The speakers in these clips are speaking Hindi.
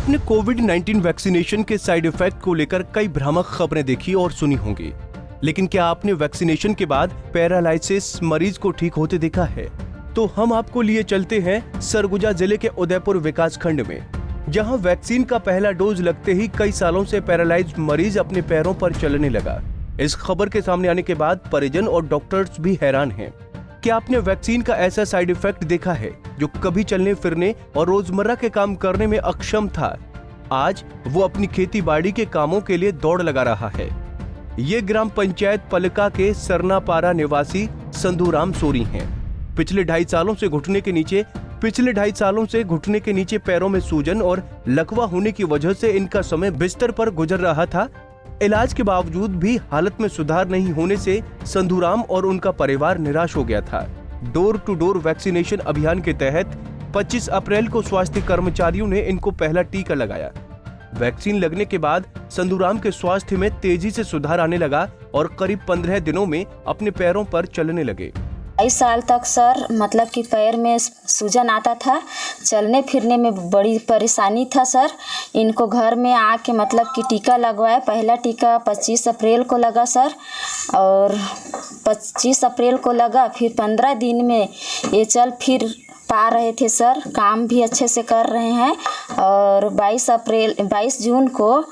आपने कोविड-19 वैक्सीनेशन के साइड इफेक्ट को लेकर कई भ्रामक खबरें देखी और सुनी होंगी, लेकिन क्या आपने वैक्सीनेशन के बाद पैरालाइसिस मरीज को ठीक होते देखा है? तो हम आपको लिए चलते हैं सरगुजा जिले के उदयपुर विकास खंड में, जहां वैक्सीन का पहला डोज लगते ही कई सालों से पैरालाइज्ड मरीज अपने पैरों पर चलने लगा। इस खबर के सामने आने के बाद परिजन और डॉक्टर्स भी हैरान हैं। क्या आपने वैक्सीन का ऐसा साइड इफेक्ट देखा है जो कभी चलने फिरने और रोजमर्रा के काम करने में अक्षम था, आज वो अपनी खेती बाड़ी के कामों के लिए दौड़ लगा रहा है? ये ग्राम पंचायत पलका के सरनापारा निवासी संधूराम सोरी हैं। पिछले 2.5 सालों से घुटने के नीचे पैरों में सूजन और लकवा होने की वजह से इनका समय बिस्तर पर गुजर रहा था। इलाज के बावजूद भी हालत में सुधार नहीं होने से संधूराम और उनका परिवार निराश हो गया था। डोर टू डोर वैक्सीनेशन अभियान के तहत 25 अप्रैल को स्वास्थ्य कर्मचारियों ने इनको पहला टीका लगाया। वैक्सीन लगने के बाद संधूराम के स्वास्थ्य में तेजी से सुधार आने लगा और करीब 15 दिनों में अपने पैरों पर चलने लगे। 22 साल तक सर मतलब कि पैर में सूजन आता था, चलने फिरने में बड़ी परेशानी था सर। इनको घर में आके मतलब कि टीका लगवाया। पहला टीका 25 अप्रैल को लगा सर, और 25 अप्रैल को लगा। फिर 15 दिन में ये चल फिर पा रहे थे सर, काम भी अच्छे से कर रहे हैं। और 22 जून को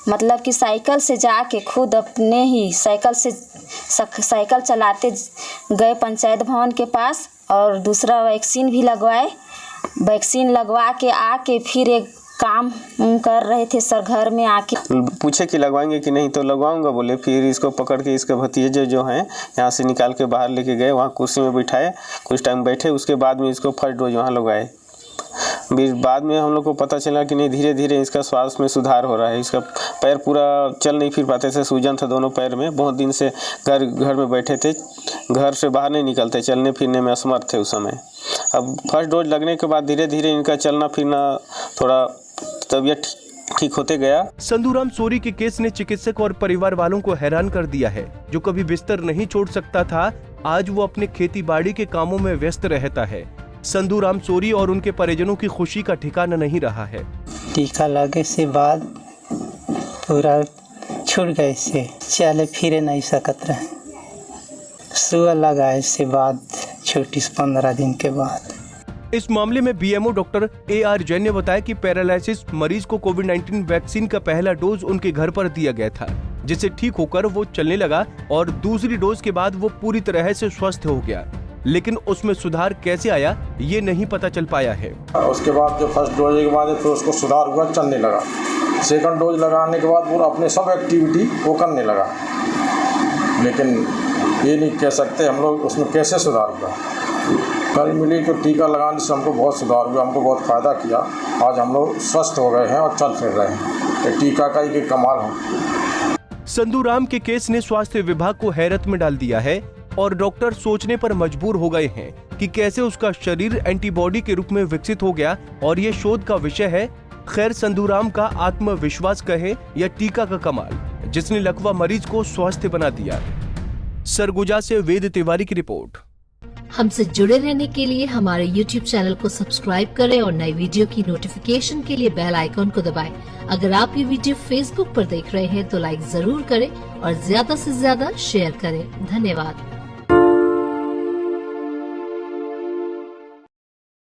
मतलब कि साइकिल से जाके खुद अपने ही साइकिल चलाते गए पंचायत भवन के पास, और दूसरा वैक्सीन भी लगवाए। वैक्सीन लगवा के आके फिर एक काम कर रहे थे सर, घर में आके पूछे कि लगवाएंगे कि नहीं, तो लगवाऊंगा बोले। फिर इसको पकड़ के इसके भतीजे जो हैं यहाँ से निकाल के बाहर लेके गए, वहाँ कुर्सी में बिठाए, कुछ टाइम बैठे, उसके बाद में इसको फर्स्ट डोज वहाँ लगवाए। बाद में हम लोग को पता चला कि नहीं, धीरे धीरे इसका स्वास्थ्य में सुधार हो रहा है। इसका पैर पूरा चल नहीं फिर पाते थे, सूजन था दोनों पैर में। बहुत दिन से घर में बैठे थे, घर से बाहर नहीं निकलते, चलने फिरने में असमर्थ थे उस समय। अब फर्स्ट डोज लगने के बाद धीरे धीरे इनका चलना फिरना थोड़ा तबीयत ठीक होते गया। संधूराम सोरी के केस ने चिकित्सक और परिवार वालों को हैरान कर दिया है। जो कभी बिस्तर नहीं छोड़ सकता था, आज वो अपने खेती बाड़ी के कामों में व्यस्त रहता है। संधूराम सोरी और उनके परिजनों की खुशी का ठिकाना नहीं रहा है। टीका लगे से बाद पूरा छूट गए से चले फिरे नहीं सकत रहे। सुआ लगाए से बाद छुट्टी 15 दिन के बाद। इस मामले में बीएमओ डॉक्टर AR जैन ने बताया कि पैरालाइसिस मरीज को कोविड-19 वैक्सीन का पहला डोज उनके घर पर दिया गया था, जिससे ठीक होकर वो चलने लगा और दूसरी डोज के बाद वो पूरी तरह से स्वस्थ हो गया। लेकिन उसमें सुधार कैसे आया ये नहीं पता चल पाया है। उसके बाद जो फर्स्ट डोज के बाद फिर उसको सुधार हुआ, चलने लगा। सेकंड डोज लगाने के बाद पूरा अपने सब एक्टिविटी वो करने लगा। लेकिन ये नहीं कह सकते हम लोग उसमें कैसे सुधार हुआ। कल मिली तो टीका लगाने से हमको बहुत सुधार हुआ, हमको बहुत फ़ायदा किया। आज हम लोग स्वस्थ हो गए हैं और चल फिर रहे हैं। ये टीका का ही कमाल है। संधूराम के केस ने स्वास्थ्य विभाग को हैरत में डाल दिया है और डॉक्टर सोचने पर मजबूर हो गए हैं कि कैसे उसका शरीर एंटीबॉडी के रूप में विकसित हो गया, और ये शोध का विषय है। खैर, संधूराम का आत्मविश्वास कहे या टीका का कमाल, जिसने लकवा मरीज को स्वस्थ बना दिया। सरगुजा से वेद तिवारी की रिपोर्ट। हमसे जुड़े रहने के लिए हमारे YouTube चैनल को सब्सक्राइब करें और नई वीडियो की नोटिफिकेशन के लिए बेल आइकॉन को दबाएं। अगर आप ये वीडियो Facebook पर देख रहे हैं तो लाइक जरूर करें और ज्यादा से ज्यादा शेयर करें। धन्यवाद।